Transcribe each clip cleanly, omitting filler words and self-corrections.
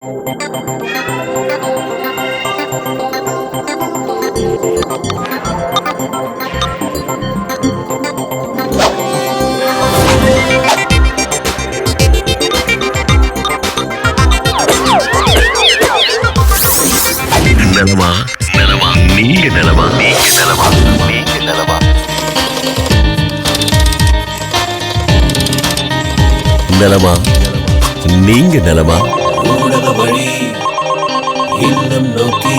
நலமா நலமா நீங்க நலமா நீங்க நலமா நீங்க நலமா நலமா நீங்க நலமா ஊடக வழி இல்லம் நோக்கி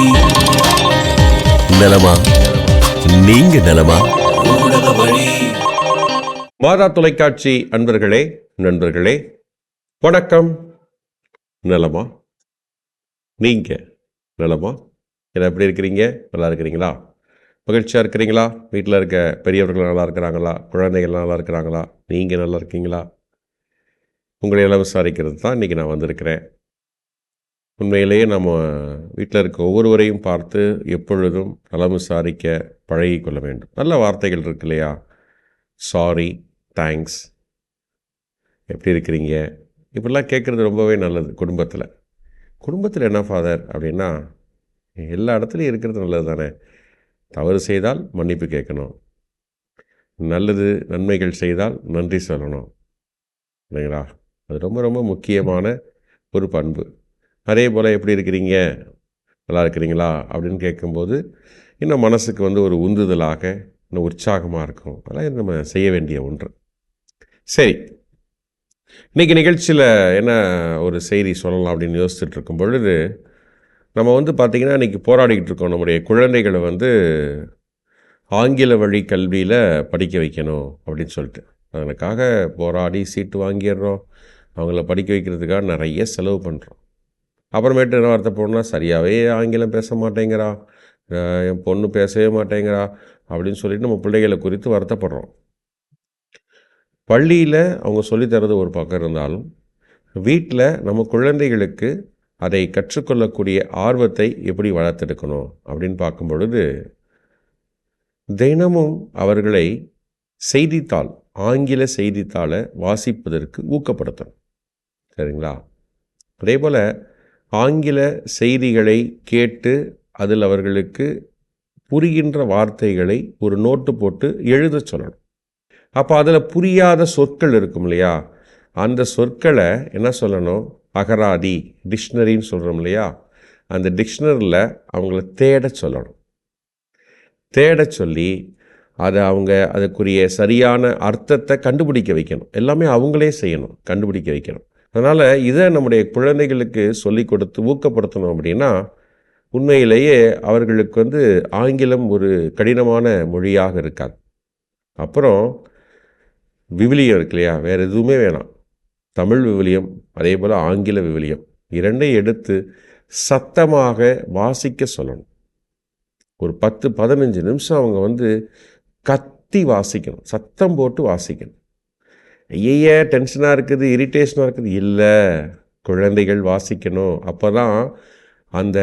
நலமா நீங்க நலமா ஊடக வழி. மாதா தொலைக்காட்சி அன்பர்களே, நண்பர்களே, வணக்கம். நலமா நீங்க நலமா? என்ன எப்படி இருக்கிறீங்க? நல்லா இருக்கிறீங்களா? மகிழ்ச்சியாக இருக்கிறீங்களா? வீட்டில் இருக்க பெரியவர்கள் நல்லா இருக்கிறாங்களா? குழந்தைகள் நல்லா இருக்கிறாங்களா? நீங்கள் நல்லா இருக்கீங்களா? உங்களை எல்லாம் விசாரிக்கிறது தான் இன்றைக்கி நான் வந்திருக்கிறேன். உண்மையிலேயே நம்ம வீட்டில் இருக்க ஒவ்வொருவரையும் பார்த்து எப்பொழுதும் நலம் விசாரிக்க பழகி கொள்ள வேண்டும். நல்ல வார்த்தைகள் இருக்கு இல்லையா? சாரி, தேங்க்ஸ், எப்படி இருக்கிறீங்க, இப்படிலாம் கேட்குறது ரொம்பவே நல்லது. குடும்பத்தில் என்ன ஃபாதர் அப்படின்னா, எல்லா இடத்துலையும் இருக்கிறது நல்லது தானே. தவறு செய்தால் மன்னிப்பு கேட்கணும், நல்லது நன்மைகள் செய்தால் நன்றி சொல்லணும், இல்லைங்களா? அது ரொம்ப ரொம்ப முக்கியமான ஒரு பண்பு. அதே போல் எப்படி இருக்கிறீங்க, நல்லா இருக்கிறீங்களா அப்படின்னு கேட்கும்போது இன்னும் மனசுக்கு ஒரு உந்துதலாக, இன்னும் உற்சாகமாக இருக்கும். அதெல்லாம் நம்ம செய்ய வேண்டிய ஒன்று. சரி, இன்றைக்கி நிகழ்ச்சியில் என்ன ஒரு செய்தி சொல்லலாம் அப்படின்னு யோசிச்சுட்டு இருக்கும் பொழுது, நம்ம பார்த்திங்கன்னா இன்றைக்கி போராடிக்கிட்டு இருக்கோம். நம்முடைய குழந்தைகளை ஆங்கில வழி கல்வியில் படிக்க வைக்கணும் அப்படின்னு சொல்லிட்டு அதற்காக போராடி சீட்டு வாங்கிடுறோம். அவங்கள படிக்க வைக்கிறதுக்காக நிறைய செலவு பண்ணுறோம். அப்புறமேட்டு என்ன வார்த்தை போடணும்னா, சரியாகவே ஆங்கிலம் பேச மாட்டேங்கிறா, என் பொண்ணு பேசவே மாட்டேங்கிறா அப்படின்னு சொல்லிட்டு நம்ம பிள்ளைகளை குறித்து வருத்தப்படுறோம். பள்ளியில் அவங்க சொல்லித்தரது ஒரு பக்கம் இருந்தாலும், வீட்டில் நம்ம குழந்தைகளுக்கு அதை கற்றுக்கொள்ளக்கூடிய ஆர்வத்தை எப்படி வளர்த்தெடுக்கணும் அப்படின்னு பார்க்கும் பொழுது, தினமும் அவர்களை செய்தித்தாள், ஆங்கில செய்தித்தாளை வாசிப்பதற்கு ஊக்கப்படுத்தணும். சரிங்களா? அதே போல் ஆங்கில செய்திகளை கேட்டு அதில் அவர்களுக்கு புரிகின்ற வார்த்தைகளை ஒரு நோட்டு போட்டு எழுத சொல்லணும். அப்போ அதில் புரியாத சொற்கள் இருக்கும் இல்லையா, அந்த சொற்களை என்ன சொல்லணும், அகராதி, டிக்ஷனரின்னு சொல்கிறோம் இல்லையா, அந்த டிக்ஷனரியில் அவங்கள தேட சொல்லணும். தேட சொல்லி அதை அதுக்குரிய சரியான அர்த்தத்தை கண்டுபிடிக்க வைக்கணும். எல்லாமே அவங்களே செய்யணும், கண்டுபிடிக்க வைக்கணும். அதனால் இதை நம்முடைய குழந்தைகளுக்கு சொல்லி கொடுத்து ஊக்கப்படுத்தணும். அப்படின்னா உண்மையிலேயே அவர்களுக்கு ஆங்கிலம் ஒரு கடினமான மொழியாக இருக்காது. அப்புறம் விவிலியம் இருக்கு இல்லையா, வேறு எதுவுமே வேணாம். தமிழ் விவிலியம், அதே போல் ஆங்கில விவிலியம், இரண்டையும் எடுத்து சத்தமாக வாசிக்க சொல்லணும். ஒரு 10-15 நிமிஷம் அவங்க கத்தி வாசிக்கணும், சத்தம் போட்டு வாசிக்கணும். ஐய டென்ஷனாக இருக்குது, இரிட்டேஷனாக இருக்குது, இல்லை, குழந்தைகள் வாசிக்கணும். அப்போ தான் அந்த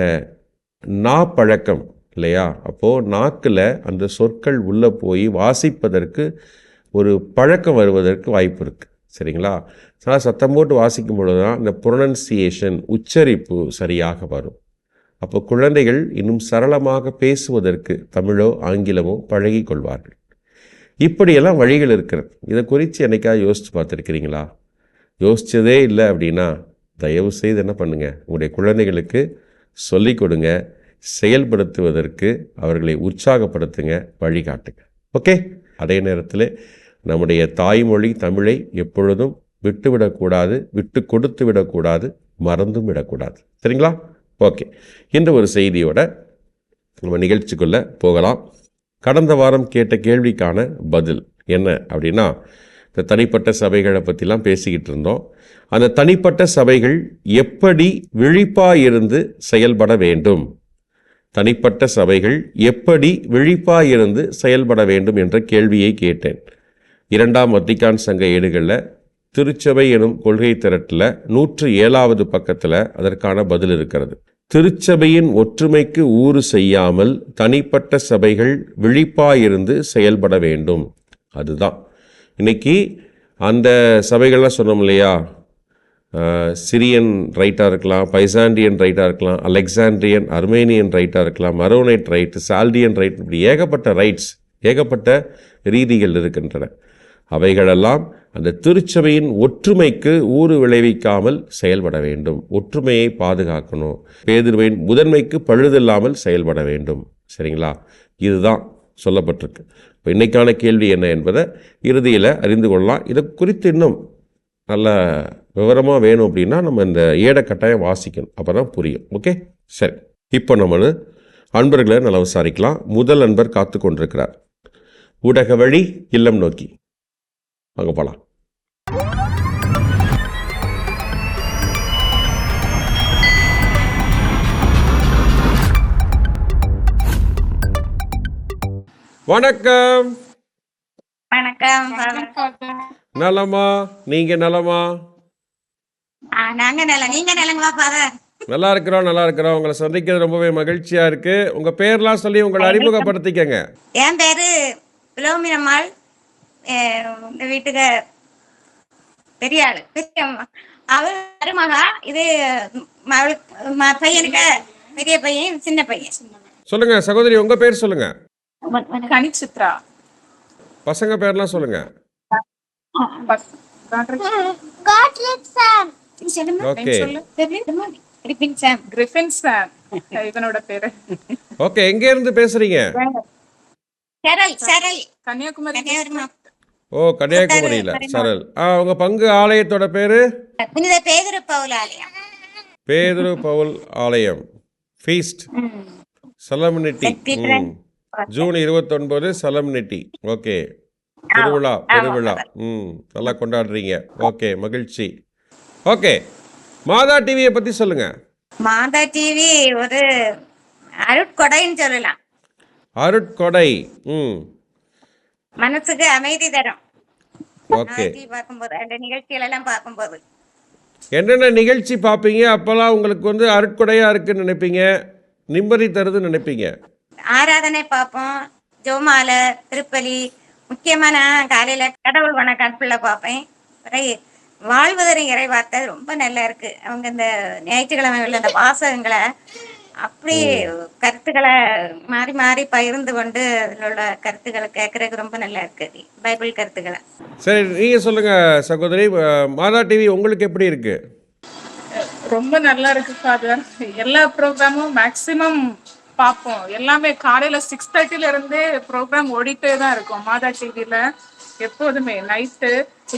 நாப்பழக்கம் இல்லையா, அப்போது நாக்கில் அந்த சொற்கள் உள்ளே போய் வாசிப்பதற்கு ஒரு பழக்கம் வருவதற்கு வாய்ப்பு இருக்குது. சரிங்களா? சத்தம் போட்டு வாசிக்கும் பொழுது தான் இந்த ப்ரொனன்சியேஷன், உச்சரிப்பு சரியாக வரும். அப்போ குழந்தைகள் இன்னும் சரளமாக பேசுவதற்கு தமிழோ ஆங்கிலமோ பழகி கொள்வார்கள். இப்படியெல்லாம் வழிகள் இருக்கிறது. இதை குறித்து என்னைக்காவது யோசித்து பார்த்துருக்கிறீங்களா? யோசித்ததே இல்லை அப்படின்னா தயவு செய்து என்ன பண்ணுங்கள், உங்களுடைய குழந்தைகளுக்கு சொல்லிக் கொடுங்க, செயல்படுத்துவதற்கு அவர்களை உற்சாகப்படுத்துங்க, வழிகாட்டுங்க. ஓகே? அதே நேரத்தில் நம்முடைய தாய்மொழி தமிழை எப்பொழுதும் விட்டுவிடக்கூடாது, விட்டு கொடுத்து விடக்கூடாது, மறந்தும் விடக்கூடாது. சரிங்களா? ஓகே, இந்த ஒரு செய்தியோட நம்ம நிகழ்ச்சிக்குள்ளே போகலாம். கடந்த வாரம் கேட்ட கேள்விக்கான பதில் என்ன அப்படின்னா, இந்த தனிப்பட்ட சபைகளை பற்றிலாம் பேசிக்கிட்டு இருந்தோம். அந்த தனிப்பட்ட சபைகள் எப்படி விழிப்பாயிருந்து செயல்பட வேண்டும், தனிப்பட்ட சபைகள் எப்படி விழிப்பாயிருந்து செயல்பட வேண்டும் என்ற கேள்வியை கேட்டேன். 2ஆம் வத்திக்கான் சங்க ஏடுகளில் திருச்சபை எனும் கொள்கை திரட்டில் 107வது பக்கத்தில் அதற்கான பதில் இருக்கிறது. திருச்சபையின் ஒற்றுமைக்கு ஊறு செய்யாமல் தனிப்பட்ட சபைகள் விழிப்பாயிருந்து செயல்பட வேண்டும். அதுதான் இன்னைக்கு அந்த சபைகள்லாம் சொன்னோம் இல்லையா, சிரியன் ரைட்டாக இருக்கலாம், பைசாண்டியன் ரைட்டாக இருக்கலாம், அலெக்சாண்ட்ரியன் அர்மேனியன் ரைட்டாக இருக்கலாம், மரோனைட் ரைட், சால்டியன் ரைட், இப்படி ஏகப்பட்ட ரைட்ஸ், ஏகப்பட்ட ரீதிகள் இருக்கின்றன. அவைகளெல்லாம் அந்த திருச்சபையின் ஒற்றுமைக்கு ஊறு விளைவிக்காமல் செயல்பட வேண்டும். ஒற்றுமையை பாதுகாக்கணும். பேதுருவின் முதன்மைக்கு பழுதில்லாமல் செயல்பட வேண்டும். சரிங்களா? இதுதான் சொல்லப்பட்டிருக்கு. இப்போ இன்றைக்கான கேள்வி என்ன என்பதை இறுதியில் அறிந்து கொள்ளலாம். இதை குறித்து இன்னும் நல்ல விவரமாக வேணும் அப்படின்னா நம்ம இந்த ஏடை கட்டாயம் வாசிக்கணும், அப்போ தான் புரியும். ஓகே, சரி. இப்போ நம்ம அன்பர்களை நல்லா விசாரிக்கலாம். முதல் அன்பர் காத்து கொண்டிருக்கிறார். ஊடக வழி இல்லம் நோக்கி அங்கே போகலாம். வணக்கம். வணக்கம். நலமா? நீங்க நலமா? நாங்க நீங்க நலங்களா ஃபாதர்? நல்லா இருக்கிறோம், நல்லா இருக்கிறோம். உங்களை சந்திக்கிறது ரொம்பவே மகிழ்ச்சியா இருக்கு. உங்க பேர்லாம் சொல்லி உங்களை அறிமுகப்படுத்திக்கங்க. என் பேரு பிலோமினம்மாள். இந்த வீட்டுக்கு பெரிய ஆளு, பெரியம்மா. அவள் மருமகா. இது பையனுக்கு பெரிய பையன், சின்ன பையன். சொல்லுங்க சகோதரி, உங்க பேர் சொல்லுங்க. கனிச்சித்ரா. பசங்க பேர்லாம் சொல்லுங்க. ஓகே இவனோட பேரு. ஓகே, எங்க இருந்து பேசுறீங்க? கன்னியாகுமரி. ஓ, கன்னியாகுமரியில. சரல். உங்க பங்கு ஆலயத்தோட பேரு? பேதுரு பவுல் ஆலயம். பேதுரு பவுல் ஆலயம் ஃபீஸ்ட் சலம்னிட்டி. ஜூன் 29 சலம்னிட்டி. ஓகே, பெருவிழா. நல்லா கொண்டாடுறீங்க. ஓகே, மகிழ்ச்சி. ஓகே, மாதா டிவியை பத்தி சொல்லுங்க. மாதா டிவி ஒரு அருட்கொடைன்னு சொல்லலாம். அருட்கொடை. மனசுக்கு அமைதி தரும். ஓகே, பார்க்கும்போது அந்த நிகழ்ச்சிகள் எல்லாம் பார்க்கும்போது என்னென்ன நிகழ்ச்சி பார்ப்பீங்க? அப்பெல்லாம் உங்களுக்கு அருட்கொடையா இருக்குன்னு நினைப்பீங்க, நிம்மதி தருதுன்னு நினைப்பீங்க? ஆராதனை பார்ப்போம், ஜோமாலை, திருப்பலி. முக்கியமா நான் காலையில கடவுள் வணக்கத்துல பார்ப்பேன். வாழ்வதற்கு இறை வார்த்தை ரொம்ப நல்லா இருக்கு. அவங்க இந்த ஞாயிற்றுக்கிழமைகள் அந்த வாசகங்களை அப்படி கருத்துக்களை மாறி மாறி பகிர்ந்து கொண்டு அதில் உள்ள கருத்துக்களை கேட்கறதுக்கு ரொம்ப நல்லா இருக்கு, பைபிள் கருத்துக்களை. சரி, நீங்க சொல்லுங்க சகோதரி, மாதா டிவி உங்களுக்கு எப்படி இருக்கு? ரொம்ப நல்லா இருக்கு ஃபாதர். எல்லா ப்ரோக்ராமும் மேக்சிமம் பார்ப்போம். எல்லாமே காலையில 6:30 இருந்தே ப்ரோக்ராம் ஓடிட்டே தான் இருக்கும் மாதா டிவில எப்போதுமே. நைட்டு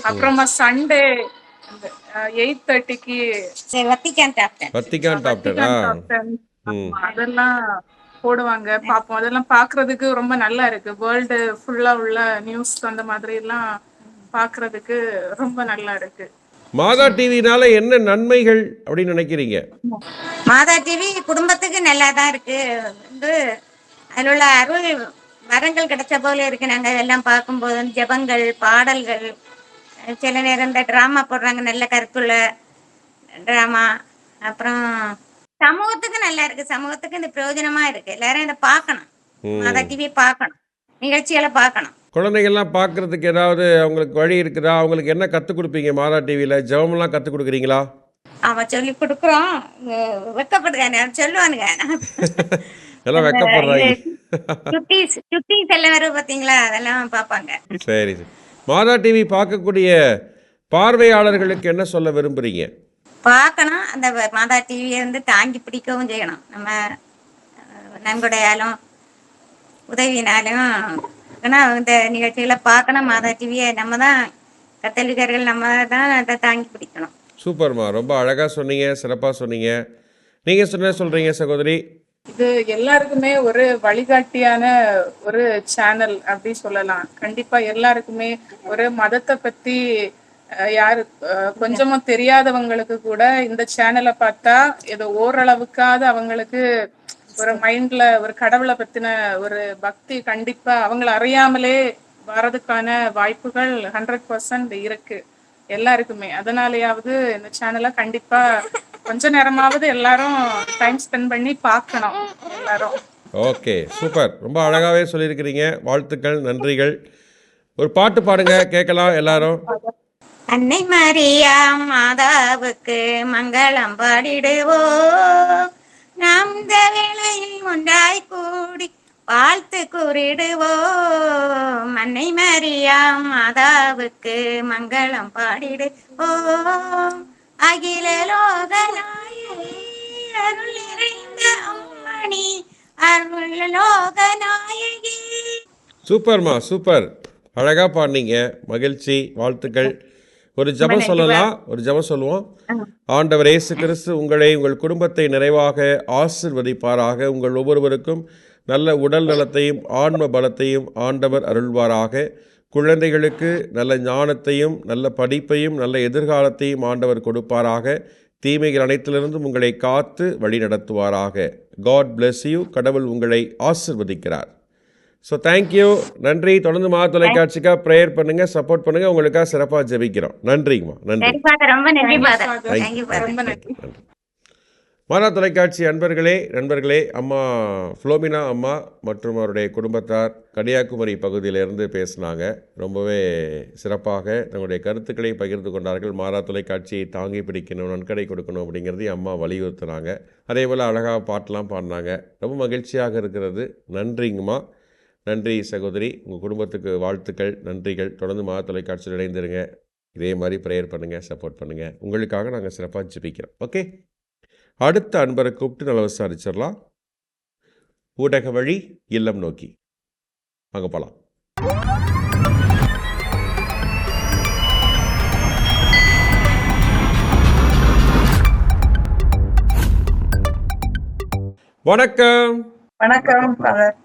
அப்புறமா சண்டே 8:30க்கு வத்திக்கான் டாப் 10 அதெல்லாம் போடுவாங்க, பார்ப்போம். அதெல்லாம் பாக்குறதுக்கு ரொம்ப நல்லா இருக்கு. வேர்ல்டு ஃபுல்லா உள்ள நியூஸ் அந்த மாதிரி எல்லாம் பாக்குறதுக்கு ரொம்ப நல்லா இருக்கு. மாதா டிவினால என்ன நன்மைகள் அப்படின்னு நினைக்கிறீங்க? மாதா டிவி குடும்பத்துக்கு நல்லா தான் இருக்கு. அதில் உள்ள அருள் வரங்கள் கிடைச்ச போல இருக்கு. நாங்க எல்லாம் பார்க்கும்போது ஜெபங்கள், பாடல்கள், சில நேரம் இந்த டிராமா போடுறாங்க, நல்ல கருத்துள்ள டிராமா. அப்புறம் சமூகத்துக்கு நல்லா இருக்கு, சமூகத்துக்கு இந்த பிரயோஜனமா இருக்கு. எல்லாரும் இதை பார்க்கணும், மாதா டிவி பார்க்கணும், நிகழ்ச்சிகளை பார்க்கணும். குழந்தைகள்லாம் பார்க்கறதுக்கு ஏதாவது அவங்களுக்கு வழி இருக்குதா? அவங்களுக்கு என்ன கற்றுக் கொடுப்பீங்க மாதா டிவியில்? ஜெபம்லாம் கற்றுக் கொடுக்குறீங்களா? அவன் சொல்லி கொடுக்குறோம். வெக்கப்படுறாங்க, சொல்லுவானுங்க. எல்லாம் வெக்கப்படுறாங்க. சுட்டீஸ் எல்லாம் வரும் பார்த்தீங்களா, அதெல்லாம் பார்ப்பாங்க. சரி, மாதா டிவி பார்க்கக்கூடிய பார்வையாளர்களுக்கு என்ன சொல்ல விரும்புறீங்க? பார்க்கணும். அந்த மாதா டிவியை தாங்கி பிடிக்கவும் செய்யணும். நம்ம நன்கொடையாலும் உதவினாலும் இந்த நிகழ்ச்சிகளை பார்க்கணும். மாதா டிவியை நம்ம தான் கத்தோலிக்கர்கள், நம்ம தான் அதை தாங்கி பிடிக்கணும். சூப்பர்மா, ரொம்ப அழகாக சொன்னீங்க, சிறப்பாக சொன்னீங்க. நீங்கள் என்ன சொல்கிறீங்க சகோதரி? இது எல்லாருக்குமே ஒரு வழிகாட்டியான ஒரு சேனல் அப்படி சொல்லலாம். கண்டிப்பா எல்லாருக்குமே ஒரு மதத்தை பத்தி யாரு கொஞ்சமும் தெரியாதவங்களுக்கு கூட இந்த சேனலை பார்த்தா ஏதோ ஓரளவுக்காவது அவங்களுக்கு ஒரு மைண்ட்ல ஒரு கடவுளை பத்தின ஒரு பக்தி கண்டிப்பா அவங்களை அறியாமலே வர்றதுக்கான வாய்ப்புகள் 100% இருக்கு எல்லாருக்குமே. அதனாலயாவது இந்த சேனலை கண்டிப்பா கொஞ்ச நேரமாவது எல்லாரும் டைம் ஸ்பெண்ட் பண்ணி பார்க்கணும் எல்லாரும். ஓகே, சூப்பர், ரொம்ப அழகாவே சொல்லியிருக்கிறீங்க. வாழ்த்துக்கள், நன்றிகள். ஒரு பாட்டு பாடுங்க, கேட்கலாம் எல்லாரும். அன்னை மரியா மாதாவுக்கு மங்களம் பாடிடுவோம். நாம் இந்த வேளையில் ஒன்றாய் கூடி வாழ்த்து கூறிடுவோம். அன்னை மரியா மாதாவுக்கு மங்களம் பாடிடுவோம். அகில லோக நாயகி அருள் நிறைந்த அம்மணி, அருள் லோக நாயகி. சூப்பர்மா, சூப்பர். அழகாக பாடினீங்க. மகிழ்ச்சி, வாழ்த்துக்கள். ஒரு ஜெபம் சொல்லலாம், ஒரு ஜெபம் சொல்லுவோம். ஆண்டவர் இயேசு கிறிஸ்து உங்களை, உங்கள் குடும்பத்தை நிறைவாக ஆசிர்வதிப்பாராக. உங்கள் ஒவ்வொருவருக்கும் நல்ல உடல் நலத்தையும் ஆன்ம பலத்தையும் ஆண்டவர் அருள்வாராக. குழந்தைகளுக்கு நல்ல ஞானத்தையும் நல்ல படிப்பையும் நல்ல எதிர்காலத்தையும் ஆண்டவர் கொடுப்பாராக. தீமைகள் அனைத்திலிருந்தும் உங்களை காத்து வழி நடத்துவாராக. God bless you. கடவுள் உங்களை ஆசிர்வதிக்கிறார். ஸோ தேங்க்யூ, நன்றி. தொடர்ந்து தொலைக்காட்சிக்காக ப்ரேயர் பண்ணுங்கள், சப்போர்ட் பண்ணுங்கள். உங்களுக்காக சிறப்பாக ஜெபிக்கிறோம். நன்றிங்கம்மா, நன்றி. ரொம்ப நன்றி ஃபாதர். Thank you father. ரொம்ப நன்றி. தொலைக்காட்சி நண்பர்களே, அம்மா ஃப்ளோமினா அம்மா மற்றும் அவருடைய குடும்பத்தார் கன்னியாகுமரி பகுதியிலிருந்து பேசினாங்க. ரொம்பவே சிறப்பாக தங்களுடைய கருத்துக்களை பகிர்ந்து கொண்டார்கள். தொலைக்காட்சியை தாங்கி பிடிக்கணும், நன்கடை கொடுக்கணும் அப்படிங்கிறதையும் அம்மா வலியுறுத்தினாங்க. அதே போல் அழகாக பாட்டெலாம் பாடினாங்க. ரொம்ப மகிழ்ச்சியாக இருக்கிறது. நன்றிங்கம்மா, நன்றி சகோதரி. உங்கள் குடும்பத்துக்கு வாழ்த்துக்கள், நன்றிகள். தொடர்ந்து தொலைக்காட்சியில் இணைந்திருங்க. இதே மாதிரி ப்ரேயர் பண்ணுங்கள், சப்போர்ட் பண்ணுங்கள். உங்களுக்காக நாங்கள் சிறப்பாக ஜெபிக்கிறோம். ஓகே, அடுத்த அன்பரை கூப்பிட்டு நல்லா விசாரிச்சிடலாம். ஊடக வழி இல்லம் நோக்கி அங்கே போகலாம். வணக்கம். வணக்கம் ஃபாதர்.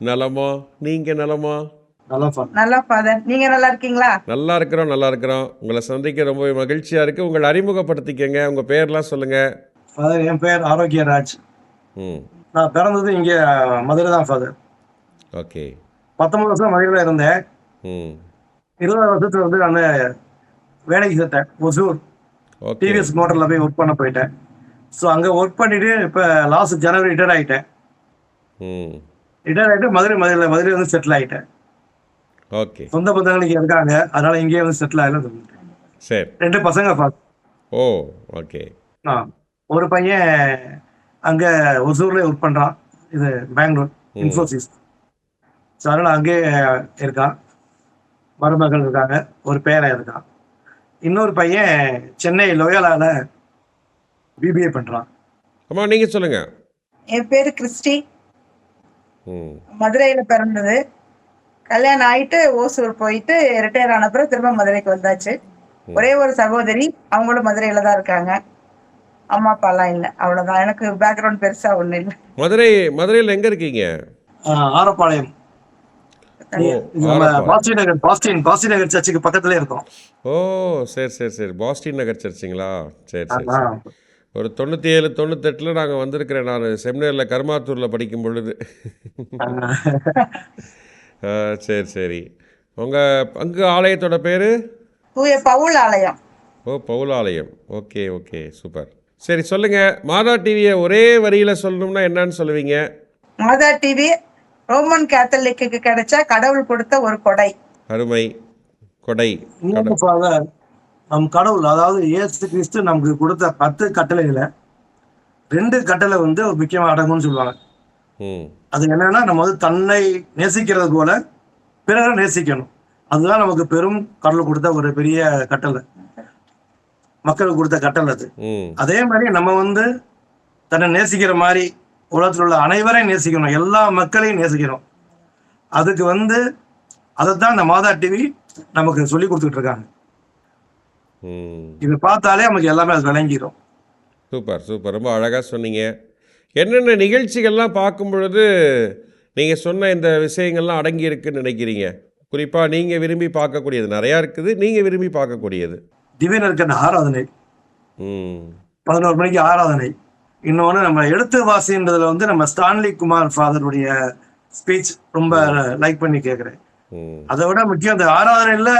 நலமா? நீங்கள் நலமா? நல்லா ஃபாதர், நீங்க நல்லா இருக்கீங்களா? நல்லா இருக்கிறோம். உங்களை சந்திக்க ரொம்பவே மகிழ்ச்சியாக இருக்குது. உங்களை அறிமுகப்படுத்திக்கங்க, உங்கள் பேர்லாம் சொல்லுங்கள். ஃபாதர், என் பேர் ஆரோக்கியராஜ். நான் பிறந்தது இங்கே மதுரை தான் ஃபாதர். ஓகே. 19 வருஷம் மதுரையில் இருந்தேன். 20 வருஷத்துல வந்து நான் வேலைக்கு சேர்த்தேன். ஒசூர் டிவிஎஸ் மோட்டரில் போய் ஒர்க் பண்ண போயிட்டேன். ஸோ அங்கே ஒர்க் பண்ணிட்டு இப்போ லாஸ்ட் ஜனவரி ரிட்டையர் ஆகிட்டேன். மதுரை வந்து செட்டில் ஆகிட்டேன். ஓகே. சொந்த பந்தங்கள் இங்கே இருக்காங்க, அதனால இங்கேயே வந்து செட்டில் ஆகலாம். சரி. 2 பசங்க ஃபாதர். ஓ, ஓகே. ஒரு பையன் அங்கே ஒசூர்ல ஒர்க் பண்ணுறான், இது பெங்களூர் இன்ஃபோசிஸ். ஸோ அதனால் அங்கே இருக்கான். மருமகள் இருக்காங்க, ஒரு பேரன் இருக்கான். இன்னொரு பையன் சென்னை லோயலால பிபிஏ பண்ணுறான். அம்மா நீங்கள் சொல்லுங்கள். என் பேரு கிறிஸ்டி. மதுரையில பிறந்தது. கல்யாணம் ஆயிட்டு ஓசூர் போயிட்டு ரிட்டையர் ஆன பிறகு திரும்ப மதுரைக்கு வந்தாச்சு. ஒரே ஒரு சகோதரி, அவங்களும் மதுரையில தான் இருக்காங்க. அம்மா அப்பாலாம் இல்லை, அவ்வளவுதான். எனக்கு பேக்ரவுண்ட் பெருசா ஒண்ணு இல்லை. மதுரையில் எங்க இருக்கீங்க? ஆரப்பாளையம். பாஸ்டின் நகர் சர்ச்சுக்கு பக்கத்துல இருக்கோம். ஓ, சரி. பாஸ்டின் நகர் சர்ச்சுங்களா? சரி. ஒரு 97, 98 நாங்கள் வந்திருக்கிறேன். நான் செமினரில் கர்மாத்தூரில் படிக்கும் பொழுது. சரி. உங்கள் அங்கு ஆலயத்தோட பேர்? தூய பவுல் ஆலயம். ஓ, பவுல் ஆலயம். Okay, super. சரி, சொல்லுங்கள். மாதா டிவியை ஒரே வரியில் சொல்லணும்னா என்னன்னு சொல்லுவீங்க? மாதா டிவி ரோமன் கேத்தலிக்கு கிடைச்சா கடவுள் கொடுத்த ஒரு கொடை. அருமை. கொடை. நம் கடவுள், அதாவது இயேசு கிறிஸ்து நமக்கு கொடுத்த 10 கட்டளைகளை 2 கட்டளை வந்து ஒரு முக்கியமாக அடங்கும்னு சொல்லுவாங்க. அது என்னன்னா, நம்ம வந்து தன்னை நேசிக்கிறது போல பிறரை நேசிக்கணும். அதுதான் நமக்கு பெரும் கடவுள் கொடுத்த ஒரு பெரிய கட்டளை, மக்களுக்கு கொடுத்த கட்டளை அது. அதே மாதிரி நம்ம வந்து தன்னை நேசிக்கிற மாதிரி உலகத்தில் உள்ள அனைவரையும் நேசிக்கணும், எல்லா மக்களையும் நேசிக்கணும். அதுக்கு வந்து அதைத்தான் இந்த மாதா டிவி நமக்கு சொல்லி கொடுத்துட்டு இருக்காங்க. இதை பார்த்தாலே நமக்கு எல்லாமே அது விளங்கிடும். சூப்பர். ரொம்ப அழகாக சொன்னீங்க. என்னென்ன நிகழ்ச்சிகள்லாம் பார்க்கும் பொழுது நீங்கள் சொன்ன இந்த விஷயங்கள்லாம் அடங்கி இருக்குன்னு நினைக்கிறீங்க? குறிப்பாக நீங்கள் விரும்பி பார்க்கக்கூடியது நிறையா இருக்குது. நீங்கள் விரும்பி பார்க்கக்கூடியது? திவ்ய நற்கருணை ஆராதனை, 11 மணிக்கு ஆராதனை. இன்னொன்று நம்ம எழுத்து வாசின்றதுல வந்து நம்ம ஸ்டான்லி குமார் ஃபாதருடைய ஸ்பீச் ரொம்ப லைக் பண்ணி கேட்குறேன். அதை விட முக்கியம் அந்த ஆராதனையில்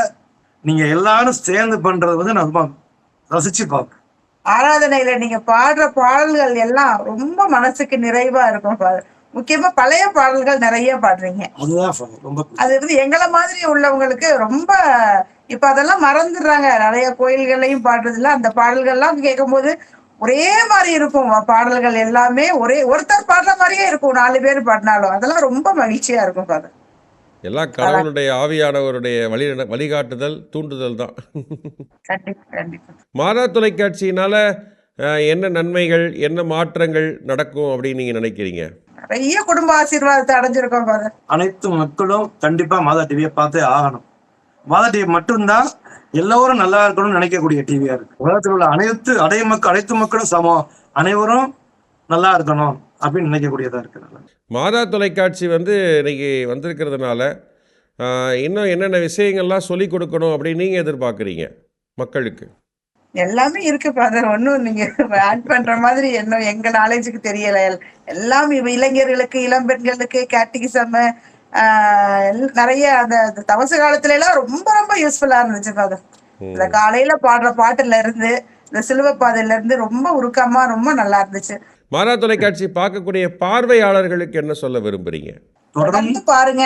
நீங்க எல்லாரும் சேர்ந்து பண்றது வந்து நான் ரொம்ப ரசிச்சு பார்ப்பேன். ஆராதனையில நீங்க பாடுற பாடல்கள் எல்லாம் ரொம்ப மனசுக்கு நிறைவா இருக்கும். முக்கியமா பழைய பாடல்கள் நிறைய பாடுறீங்க. அதுதான் ரொம்ப அது வந்து எங்களை மாதிரி உள்ளவங்களுக்கு ரொம்ப இப்ப அதெல்லாம் மறந்துடுறாங்க. நிறைய கோயில்கள்லையும் பாடுறதுல அந்த பாடல்கள்லாம் கேட்கும்போது ஒரே மாதிரி இருக்கும். பாடல்கள் எல்லாமே ஒருத்தர் பாடுற மாதிரியே இருக்கும். 4 பேர் பாடினாலும் அதெல்லாம் ரொம்ப மகிழ்ச்சியா இருக்கும் ஃபாதர். எல்லாம் கடவுளுடைய ஆவியானவருடைய வழிகாட்டுதல், தூண்டுதல் தான். கண்டிப்பா கண்டிப்பா. மாதா தொலைக்காட்சியினால என்ன நன்மைகள், என்ன மாற்றங்கள் நடக்கும் அப்படின்னு நீங்கள் நினைக்கிறீங்க? நிறைய குடும்ப ஆசீர்வாதத்தை அடைஞ்சிருக்கோம் ஃபாதர். அனைத்து மக்களும் கண்டிப்பா மாதா டிவியை பார்த்தே ஆகணும். மாதா டிவி மட்டும்தான் எல்லோரும் நல்லா இருக்கணும்னு நினைக்கக்கூடிய டிவியா இருக்கு. உலகத்தில் உள்ள அனைத்து மக்களும் சமம், அனைவரும் நல்லா இருக்கணும் அப்படின்னு நினைக்கக்கூடியதா இருக்கு. மாதா தொலைக்காட்சி வந்து இன்னைக்கு வந்திருக்கிறதுனால இன்னும் என்னென்ன விஷயங்கள்லாம் சொல்லிக் கொடுக்கணும் அப்படின்னு நீங்கள் எதிர்பார்க்குறீங்க மக்களுக்கு? எல்லாமே இருக்கு ஃபாதர். ஒன்றும் நீங்க ஆட் பண்ற மாதிரி இன்னும் எங்க நாலேஜுக்கு தெரியல. எல்லாம் இளைஞர்களுக்கு, இளம்பெண்களுக்கு கேட்டிகிசம் நிறைய அந்த தவச காலத்துல எல்லாம் ரொம்ப ரொம்ப யூஸ்ஃபுல்லா இருந்துச்சு ஃபாதர். இந்த காலையில பாடுற பாட்டுல இருந்து இந்த சிலுவை பாதையில இருந்து ரொம்ப உருக்கமா ரொம்ப நல்லா இருந்துச்சு. மாதா தொலைக்காட்சி பார்க்கக்கூடிய பார்வையாளர்களுக்கு என்ன சொல்ல விரும்புறீங்க? தொடர்ந்து பாருங்க,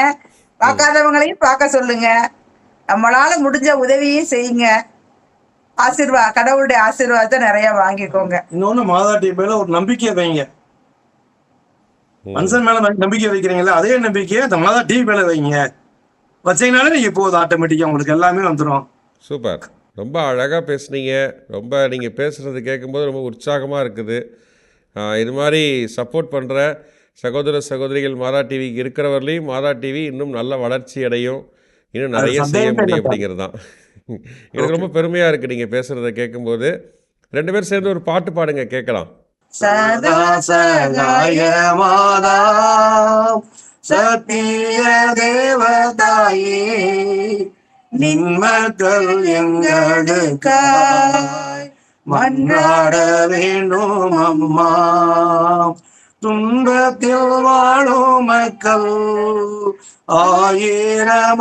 பார்க்காதவங்களையும் பார்க்க சொல்லுங்க, நம்மளால முடிஞ்ச உதவியும் செய்யுங்க. கடவுளுடைய ஆசீர்வாதத்தை நிறைய வாங்கிக்கோங்க. இன்னொன்னு மாதா டிவி மேல ஒரு நம்பிக்கை வைங்க. மனுஷன் மேல நம்பிக்கை வைக்கிறீங்களா, அதே நம்பிக்கையை அந்த மாதா டிவி மேல வைங்க. வச்சீங்கனாலே நீங்க போதும், ஆட்டோமேட்டிக்கா உங்களுக்கு எல்லாமே வந்துடும். சூப்பர், ரொம்ப அழகாக பேசுனீங்க. ரொம்ப நீங்கள் பேசுகிறது கேட்கும்போது ரொம்ப உற்சாகமாக இருக்குது. இது மாதிரி சப்போர்ட் பண்ணுற சகோதர சகோதரிகள் மாதா டிவிக்கு இருக்கிறவர்களையும் மாதா டிவி இன்னும் நல்ல வளர்ச்சி அடையும், இன்னும் நிறைய செய்ய முடியும் அப்படிங்கிறது தான். எனக்கு ரொம்ப பெருமையாக இருக்குது நீங்கள் பேசுகிறத கேட்கும்போது. 2 பேரும் சேர்ந்து ஒரு பாட்டு பாடுங்க, கேட்கலாம். சதா சகாய மாதா சத்திய தேவதாயே, நின்மக்கள் எங்களுக்காய் மன்றாட வேண்டும் அம்மா. துன்பத்தில் வாழும் மக்கள் ஆயிரமாயிரமாய்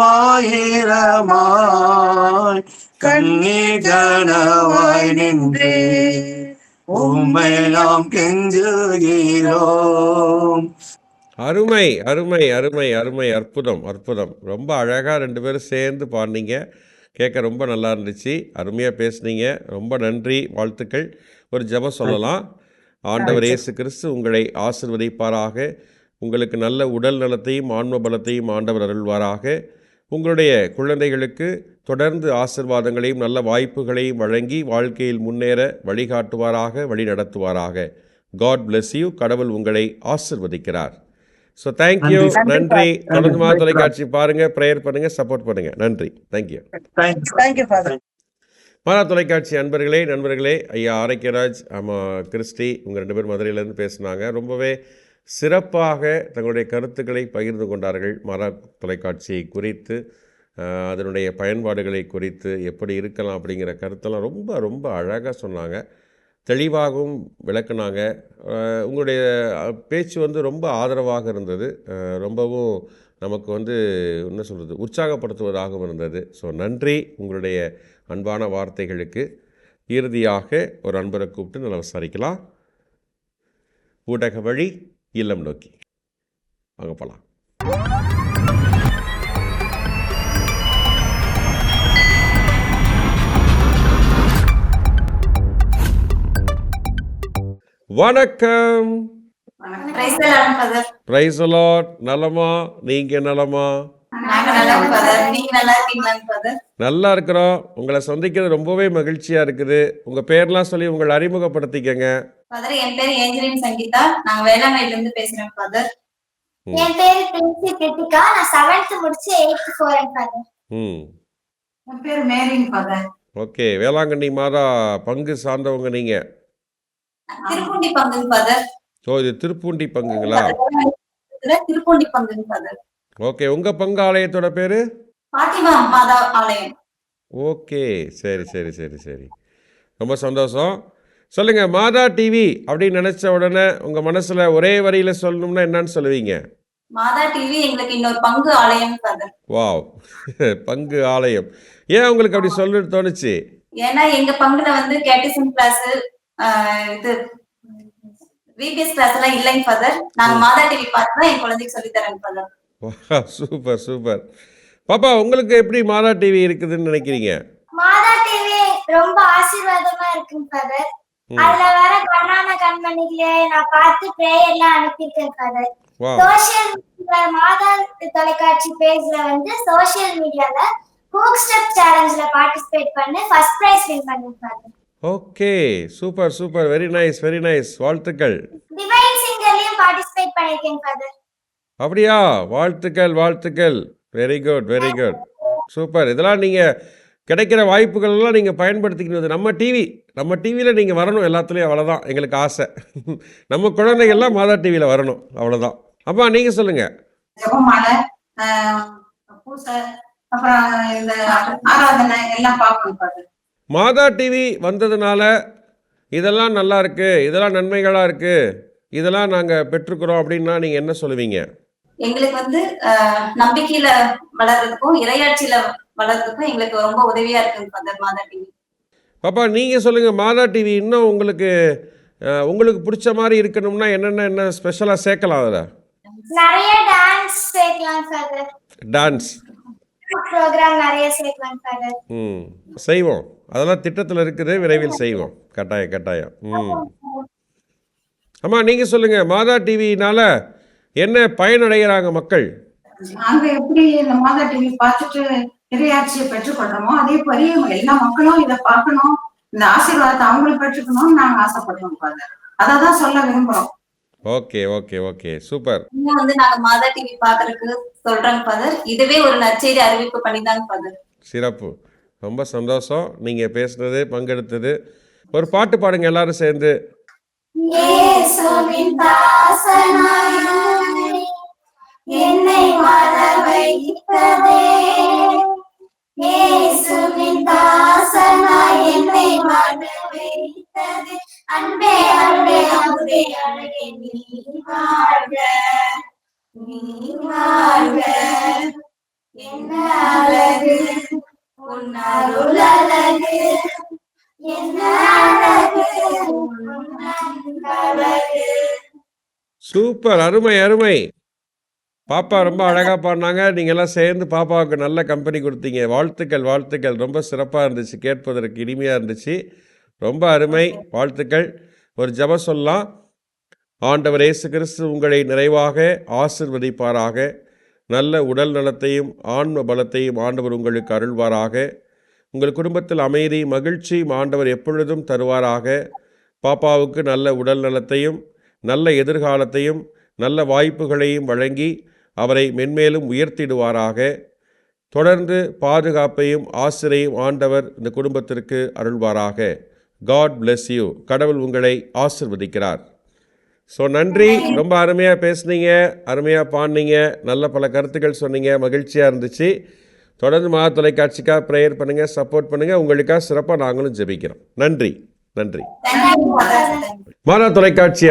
கண்ணி கனவாய் நின்றே உம்மை நாம் கெஞ்சுகிறோம். அருமை அருமை அருமை அருமை, அற்புதம் அற்புதம். ரொம்ப அழகாக 2 பேரும் சேர்ந்து பாடினீங்க, கேட்க ரொம்ப நல்லா இருந்துச்சு. அருமையாக பேசுனீங்க, ரொம்ப நன்றி, வாழ்த்துக்கள். ஒரு ஜெபம் சொல்லலாம். ஆண்டவர் இயேசு கிறிஸ்து உங்களை ஆசீர்வதிப்பாராக. உங்களுக்கு நல்ல உடல் நலத்தையும் ஆன்ம பலத்தையும் ஆண்டவர் அருள்வாராக. உங்களுடைய குழந்தைகளுக்கு தொடர்ந்து ஆசீர்வாதங்களையும் நல்ல வாய்ப்புகளையும் வழங்கி வாழ்க்கையில் முன்னேற வழிகாட்டுவாராக, வழி நடத்துவாராக. God bless you. கடவுள் உங்களை ஆசீர்வதிக்கிறார். ஸோ தேங்க்யூ, நன்றி. தொடர்ந்து மாதா தொலைக்காட்சி பாருங்கள், ப்ரேயர் பண்ணுங்கள், சப்போர்ட் பண்ணுங்கள். நன்றி, தேங்க்யூ. மாதா தொலைக்காட்சி நண்பர்களே, ஐயா ஆரோக்கியராஜ், கிறிஸ்டி, உங்கள் 2 பேர் மதுரையிலேருந்து பேசுனாங்க. ரொம்பவே சிறப்பாக தங்களுடைய கருத்துக்களை பகிர்ந்து கொண்டார்கள். மாதா தொலைக்காட்சியை குறித்து, அதனுடைய பயன்பாடுகளை குறித்து, எப்படி இருக்கலாம் அப்படிங்கிற கருத்தெல்லாம் ரொம்ப ரொம்ப அழகாக சொன்னாங்க, தெளிவாகவும் விளக்குனாங்க. உங்களுடைய பேச்சு வந்து ரொம்ப ஆதரவாக இருந்தது, ரொம்பவும் நமக்கு வந்து என்ன சொல்கிறது, உற்சாகப்படுத்துவதாகவும் இருந்தது. ஸோ நன்றி உங்களுடைய அன்பான வார்த்தைகளுக்கு. இறுதியாக ஒரு அன்பரை கூப்பிட்டு நல்லா விசாரிக்கலாம். ஊடக வழி இல்லம் நோக்கி வாங்க போகலாம். வணக்கம். Praise the Lord. நலமா? நீங்க நலமா? நல்லா இருக்கிறோம். உங்களை சந்திக்கிறது ரொம்பவே மகிழ்ச்சியா இருக்குது. உங்க பேர்லாம் சொல்லி உங்களை அறிமுகப்படுத்திக்கங்க. ஃபாதர், என் பேர் ஏஞ்சலின் சங்கீதா. நான் வேளாங்கண்ணில இருந்து பேசுறேன் ஃபாதர். என் பேர் பிரின்சி கிருத்திகா. நான் 7th முடிச்சு 8th போறேன் ஃபாதர். என் பேர் மேரின் ஃபாதர். ஓகே, வேளாங்கண்ணி மாதா பங்கு சார்ந்தவங்க நீங்க? திருப்பூண்டி பங்கு ஃபாதர். ஓ, இது திருப்பூண்டி பங்குங்களா? திருப்பூண்டி பங்கு ஃபாதர். ஓகே, உங்க பங்கு ஆலயத்தோட பேரு? பாத்திமா மாதா ஆலயம். ஓகே, சரி சரி சரி சரி, ரொம்ப சந்தோஷம். சொல்லுங்க, மாதா டிவி அப்படின்னு நினைச்ச உடனே உங்க மனசுல ஒரே வரியில சொல்லணும்னா என்னன்னு சொல்லுவீங்க? மாதா டிவி எங்களுக்கு இன்னொரு பங்கு ஆலயம் ஃபாதர். வாவ், பங்கு ஆலயம். ஏன் உங்களுக்கு அப்படி சொல்ல தோணுச்சு? ஏன்னா எங்க பங்குல வந்து கேட்டிசம் கிளாஸ், இது விபிஎஸ் கிளாஸ் எல்லாம் இல்லைங்க ஃபாதர். நாங்க மாதா டிவி பார்த்து தான் என் குழந்தைக்கு சொல்லி தரேங்க ஃபாதர். Super super. பாப்பா, உங்களுக்கு எப்படி மாதா டிவி இருக்குதுன்னு நினைக்கிறீங்க? மாதா டிவி ரொம்ப ஆசீர்வாதமா இருக்குங்க ஃபாதர். அதுல வர கண்ணான கண்மணிகளே நான் பார்த்து பிரேயர்லாம் அனுப்பியிருக்கேன் ஃபாதர். சோஷியல் மாதா தொலைக்காட்சி பேஜ்ல வந்து சோஷியல் மீடியால ஹூக் ஸ்டெப் சேலஞ்ச்ல பார்ட்டிசிபேட் பண்ணி ஃபர்ஸ்ட் பிரைஸ் வின் பண்ணேன் father. Okay, super super, very nice very nice, வாழ்த்துக்கள். டிவைன் சிங்கர்லயும் பார்ட்டிசிபேட் பண்ணிருக்கேன் ஃபாதர். அப்படியா? வாழ்த்துக்கள் வாழ்த்துக்கள், very good very good, super. இதெல்லாம் நீங்கள் கிடைக்கிற வாய்ப்புகள்லாம் நீங்கள் பயன்படுத்திக்கிறது. நம்ம டிவியில் நீங்கள் வரணும் எல்லாத்துலேயும், அவ்வளோதான் எங்களுக்கு ஆசை. நம்ம குழந்தைகள்லாம் மாதா டிவியில் வரணும், அவ்வளோதான். அப்பா நீங்கள் சொல்லுங்கள். ஜெபமாலை, பூசை, அப்புறம் இந்த ஆராதனை எல்லாம் பார்க்கணும் ஃபாதர். மாதா டிவி வந்ததுனால இதெல்லாம் நல்லா இருக்கு, இதெல்லாம் நன்மைகளாக இருக்கு, இதெல்லாம் நாங்கள் பெற்றுக்கிறோம் அப்படின்னா நீங்கள் என்ன சொல்லுவீங்க? எங்களுக்கு வந்து நம்பிக்கையில வளர்றதுக்கும் இறையாட்சியில வளர்றதுக்கும் எங்களுக்கு ரொம்ப உதவியா இருக்குங்க ஃபாதர் மாதா டிவி. பாப்பா நீங்கள் சொல்லுங்கள், மாதா டிவி இன்னும் உங்களுக்கு பிடிச்ச மாதிரி இருக்கணும்னா என்ன ஸ்பெஷலாக சேர்க்கலாம்? அதில் நிறைய டான்ஸ் சேர்க்கலாம் ஃபாதர். டான்ஸ் ப்ரோகிராம் நிறைய சேர்க்கலாம் ஃபாதர். செய்வோம், அதெல்லாம் திட்டத்தில் இருக்குது, விரைவில் செய்வோம், கட்டாயம். அம்மா நீங்கள் சொல்லுங்கள், மாதா டிவினால என்ன பயனடைகிறாங்க மக்கள்? நாங்க எப்படி இந்த மாதா டிவி பார்த்துட்டு இறையாட்சியை பெற்றுக்கொள்றோமோ அதே போல எல்லா மக்களும் இதை பார்க்கணும், இந்த ஆசீர்வாதத்தை அவங்களும் பெற்றுக்கணும்னு நாங்க ஆசைப்படுறோம் ஃபாதர். அதான் சொல்ல விரும்புறோம். Okay okay okay, super. இன்னும் வந்து நாங்க மாதா டிவி பாக்குறதுக்கு சொல்றோங்க ஃபாதர். இதுவே ஒரு நற்செய்தி அறிவிப்பு பண்ணிதாங்க ஃபாதர். சிறப்பு, ரொம்ப சந்தோஷம் நீங்கள் பேசுனது, பங்கெடுத்தது. ஒரு பாட்டு பாடுங்க எல்லாரும் சேர்ந்து. இயேசுவின் தாசனாய் என்னை வாழ வைத்ததே, இயேசுவின் தாசனாய் என்னை வாழ வைத்ததே, அன்பே அன்பே அமுதே அழகே நீ வாழ்க என்ன அழகு உன் அருள் அழகு என்ன அழகு உன் அழகு. சூப்பர், அருமை அருமை. பாப்பா ரொம்ப அழகாக பாடினாங்க. நீங்கள் எல்லாம் சேர்ந்து பாப்பாவுக்கு நல்ல கம்பெனி கொடுத்தீங்க. வாழ்த்துக்கள் வாழ்த்துக்கள், ரொம்ப சிறப்பாக இருந்துச்சு, கேட்பதற்கு இனிமையாக இருந்துச்சு, ரொம்ப அருமை, வாழ்த்துக்கள். ஒரு ஜெபம் சொல்லலாம். ஆண்டவர் இயேசு கிறிஸ்து உங்களை நிறைவாக ஆசிர்வதிப்பாராக. நல்ல உடல் நலத்தையும் ஆன்ம பலத்தையும் ஆண்டவர் உங்களுக்கு அருள்வாராக. உங்கள் குடும்பத்தில் அமைதி மகிழ்ச்சி ஆண்டவர் எப்பொழுதும் தருவாராக. பாப்பாவுக்கு நல்ல உடல் நலத்தையும் நல்ல எதிர்காலத்தையும் நல்ல வாய்ப்புகளையும் வழங்கி அவரை மென்மேலும் உயர்த்திடுவாராக. தொடர்ந்து பாதுகாப்பையும் ஆசிரியையும் ஆண்டவர் இந்த குடும்பத்திற்கு அருள்வாராக. God bless you. கடவுள் உங்களை ஆசிர்வதிக்கிறார். ஸோ நன்றி, ரொம்ப அருமையாக பேசுனீங்க, அருமையாக பாடினீங்க, நல்ல பல கருத்துக்கள் சொன்னீங்க, மகிழ்ச்சியாக இருந்துச்சு. தொடர்ந்து மாதா தொலைக்காட்சிக்காக ப்ரேயர் பண்ணுங்கள், சப்போர்ட் பண்ணுங்கள். உங்களுக்காக சிறப்பாக நாங்களும் ஜெபிக்கிறோம். நன்றி நன்றி. மாதா தொலைக்காட்சி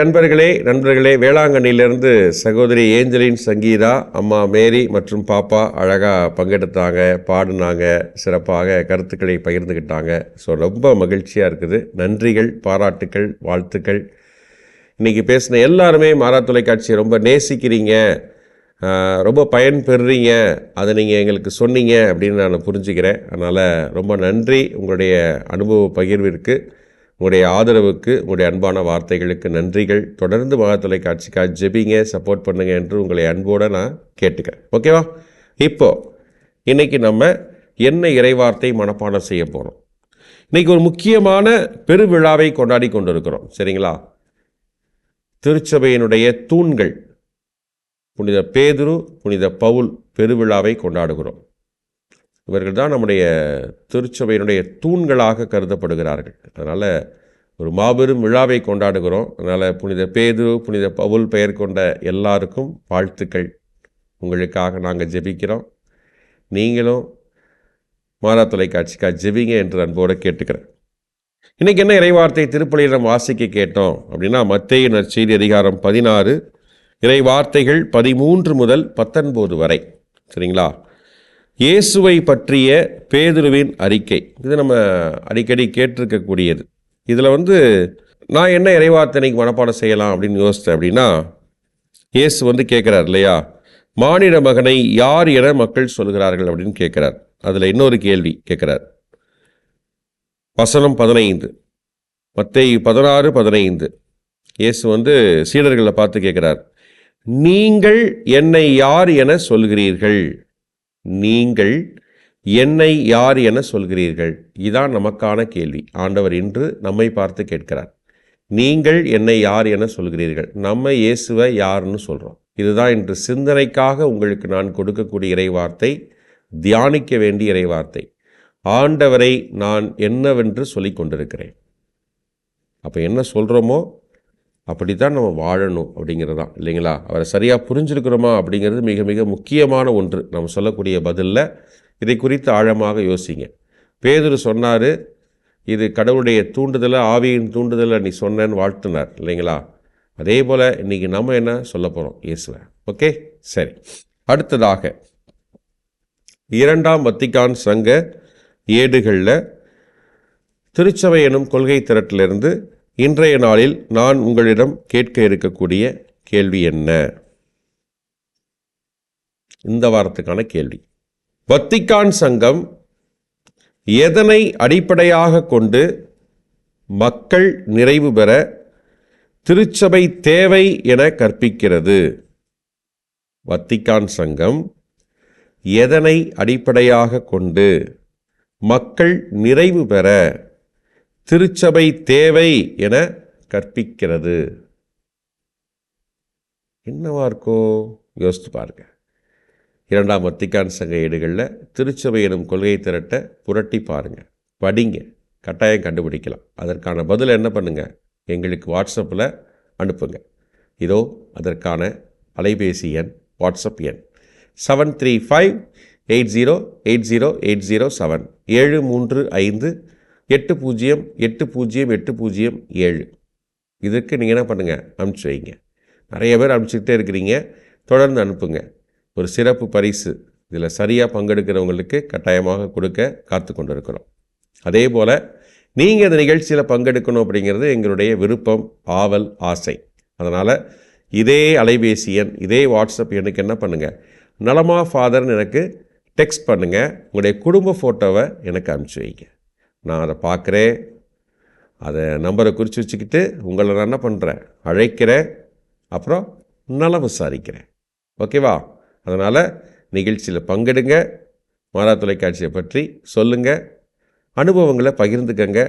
நண்பர்களே, வேளாங்கண்ணியிலிருந்து சகோதரி ஏஞ்சலின் சங்கீதா, அம்மா மேரி மற்றும் பாப்பா அழகாக பங்கெடுத்தாங்க, பாடினாங்க, சிறப்பாக கருத்துக்களை பகிர்ந்துக்கிட்டாங்க. ஸோ ரொம்ப மகிழ்ச்சியாக இருக்குது. நன்றிகள், பாராட்டுக்கள், வாழ்த்துக்கள். இன்றைக்கி பேசின எல்லாருமே மாதா தொலைக்காட்சியை ரொம்ப நேசிக்கிறீங்க, ரொம்ப பயன் பெறுறீங்க, அதை நீங்கள் எங்களுக்கு சொன்னீங்க அப்படின்னு நான் புரிஞ்சுக்கிறேன். அதனால் ரொம்ப நன்றி. உங்களுடைய அனுபவ பகிர்விற்கு, உங்களுடைய ஆதரவுக்கு, உங்களுடைய அன்பான வார்த்தைகளுக்கு நன்றிகள். தொடர்ந்து மாதா தொலைக்காட்சிக்காக ஜெபிங்க, சப்போர்ட் பண்ணுங்க என்று உங்களை அன்போடு நான் கேட்டுக்கிறேன். ஓகேவா? இன்றைக்கி நம்ம என்ன இறைவார்த்தை மனப்பாடம் செய்ய போகிறோம். இன்றைக்கி ஒரு முக்கியமான பெருவிழாவை கொண்டாடி கொண்டிருக்கிறோம், சரிங்களா? திருச்சபையினுடைய தூண்கள், புனித பேதுரு, புனித பவுல் பெருவிழாவை கொண்டாடுகிறோம். இவர்கள் தான் நம்முடைய திருச்சபையினுடைய தூண்களாக கருதப்படுகிறார்கள். அதனால் ஒரு மாபெரும் விழாவை கொண்டாடுகிறோம். அதனால் புனித பேதுரு, புனித பவுல் பெயர் கொண்ட எல்லாருக்கும் வாழ்த்துக்கள். உங்களுக்காக நாங்கள் ஜெபிக்கிறோம். நீங்களும் மாதா தொலைக்காட்சிக்காக ஜெபிங்க என்று அன்போடு கேட்டுக்கிறேன். இன்றைக்கி என்ன இறைவார்த்தை திருப்பலியில் நம்ம வாசிக்க கேட்டோம் அப்படின்னா, மத்தேயு நற்செய்தி அதிகாரம் 16 இறைவார்த்தைகள் 13 முதல் 19 வரை, சரிங்களா? இயேசுவை பற்றிய பேதுருவின் அறிக்கை, இது நம்ம அடிக்கடி கேட்டிருக்கக்கூடியது. இதில் நான் என்ன இறைவார்த்தை இன்னைக்கு மனப்பாடம் செய்யலாம் அப்படின்னு யோசித்தேன் அப்படின்னா, இயேசு வந்து கேட்குறார் இல்லையா, மானிட மகனை யார் என மக்கள் சொல்கிறார்கள் அப்படின்னு கேட்குறார். அதில் இன்னொரு கேள்வி கேட்குறார். வசனம் 15, மத்தேயு 16:15. இயேசு வந்து சீடர்களை பார்த்து கேட்குறார், நீங்கள் என்னை யார் என சொல்கிறீர்கள்? நீங்கள் என்னை யார் என சொல்கிறீர்கள்? இதான் நமக்கான கேள்வி. ஆண்டவர் இன்று நம்மை பார்த்து கேட்கிறார். நீங்கள் என்னை யார் என சொல்கிறீர்கள்? நம்ம இயேசுவை யாருன்னு சொல்கிறோம். இதுதான் இன்று சிந்தனைக்காக உங்களுக்கு நான் கொடுக்கக்கூடிய இறைவார்த்தை, தியானிக்க வேண்டிய இறைவார்த்தை. ஆண்டவரை நான் என்னவென்று சொல்லி கொண்டிருக்கிறேன். அப்போ என்ன சொல்கிறோமோ அப்படி தான் நம்ம வாழணும் அப்படிங்கிறது தான் இல்லைங்களா? அவரை சரியாக புரிஞ்சிருக்கிறோமா அப்படிங்கிறது மிக மிக முக்கியமான ஒன்று. நம்ம சொல்லக்கூடிய பதிலில் இதை குறித்து ஆழமாக யோசிங்க. பேதுரு சொன்னார், இது கடவுளுடைய தூண்டுதலை, ஆவியின் தூண்டுதலை நீ சொன்னேன்னு வாழ்த்தினார் இல்லைங்களா? அதே போல் இன்றைக்கி நம்ம என்ன சொல்ல போகிறோம்? இயேசுவை. ஓகே, சரி. அடுத்ததாக 2ஆம் வத்திக்கான் சங்க ஏடுகளில் திருச்சபை எனும் கொள்கை திரட்டிலிருந்து இன்றைய நாளில் நான் உங்களிடம் கேட்க இருக்கக்கூடிய கேள்வி என்ன? இந்த வாரத்துக்கான கேள்வி, வத்திக்கான் சங்கம் எதனை அடிப்படையாக கொண்டு மக்கள் நிறைவு பெற திருச்சபை தேவை என கற்பிக்கிறது? வத்திக்கான் சங்கம் எதனை அடிப்படையாக கொண்டு மக்கள் நிறைவு பெற திருச்சபை தேவை என கற்பிக்கிறது? என்னவா இருக்கும்? யோசித்து பாருங்க. 2ஆம் வத்திக்கான் சங்க ஏடுகளில் திருச்சபை எனும் கொள்கை திரட்ட புரட்டி பாருங்கள், படிங்க, கட்டாயம் கண்டுபிடிக்கலாம். அதற்கான பதில் என்ன பண்ணுங்கள், எங்களுக்கு வாட்ஸ்அப்பில் அனுப்புங்க. இதோ அதற்கான அலைபேசி எண், வாட்ஸ்அப் எண் 7358080807 73580808007. இதற்கு நீங்கள் என்ன பண்ணுங்கள், அனுப்பிச்சி வைங்க. நிறைய பேர் அனுப்பிச்சிக்கிட்டே இருக்கிறீங்க, தொடர்ந்து அனுப்புங்க. ஒரு சிறப்பு பரிசு இதில் சரியாக பங்கெடுக்கிறவங்களுக்கு கட்டாயமாக கொடுக்க காத்து கொண்டு இருக்கிறோம். அதே போல் நீங்கள் இந்த நிகழ்ச்சியில் பங்கெடுக்கணும் அப்படிங்கிறது எங்களுடைய விருப்பம், ஆவல், ஆசை. அதனால் இதே அலைபேசி எண், இதே வாட்ஸ்அப் எண்ணுக்கு என்ன பண்ணுங்கள், நலமா ஃபாதர்னு எனக்கு டெக்ஸ்ட் பண்ணுங்கள். உங்களுடைய குடும்ப ஃபோட்டோவை எனக்கு அனுப்பிச்சி வைங்க. நான் அதை பார்க்குறேன், அதை நம்பரை குறித்து வச்சுக்கிட்டு உங்களை நான் என்ன பண்ணுறேன், அழைக்கிறேன், அப்புறம் நலம் விசாரிக்கிறேன். ஓகேவா? அதனால் நிகழ்ச்சியில் பங்கெடுங்க, மாறா தொலைக்காட்சியை பற்றி சொல்லுங்கள், அனுபவங்களை பகிர்ந்துக்கங்க.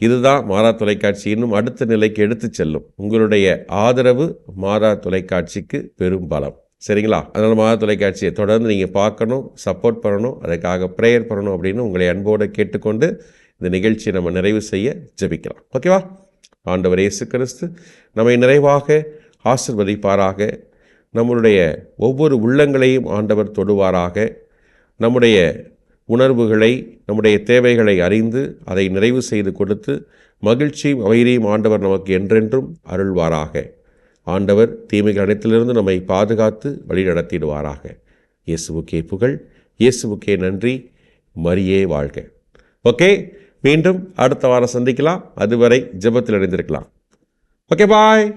இதுதான் மாறா தொலைக்காட்சி இன்னும் அடுத்த நிலைக்கு எடுத்து செல்லும். உங்களுடைய ஆதரவு மாறா தொலைக்காட்சிக்கு பெரும் பலம். சரிங்களா? அதனால் மாறா தொலைக்காட்சியை தொடர்ந்து நீங்கள் பார்க்கணும், சப்போர்ட் பண்ணணும், அதுக்காக ப்ரேயர் பண்ணணும் அப்படின்னு உங்களை அன்போடு கேட்டுக்கொண்டு இந்த நிகழ்ச்சியை நம்ம நிறைவு செய்ய ஜெபிக்கலாம். ஓகேவா? ஆண்டவர் இயேசு கிறிஸ்து நம்மை நிறைவாக ஆசீர்வதிப்பாராக. நம்மளுடைய ஒவ்வொரு உள்ளங்களையும் ஆண்டவர் தொடுவாராக. நம்முடைய உணர்வுகளை, நம்முடைய தேவைகளை அறிந்து அதை நிறைவு செய்து கொடுத்து மகிழ்ச்சியும் அமைதியும் ஆண்டவர் நமக்கு என்றென்றும் அருள்வாராக. ஆண்டவர் தீமைகள் அனைத்திலிருந்து நம்மை பாதுகாத்து வழி நடத்திடுவாராக. இயேசுவுக்கே புகழ், இயேசுவுக்கே நன்றி, மரியே வாழ்க. ஓகே, மீண்டும் அடுத்த வாரம் சந்திக்கலாம். அதுவரை ஜெபத்தில் இணைந்திருக்கலாம். ஓகே, பாய்.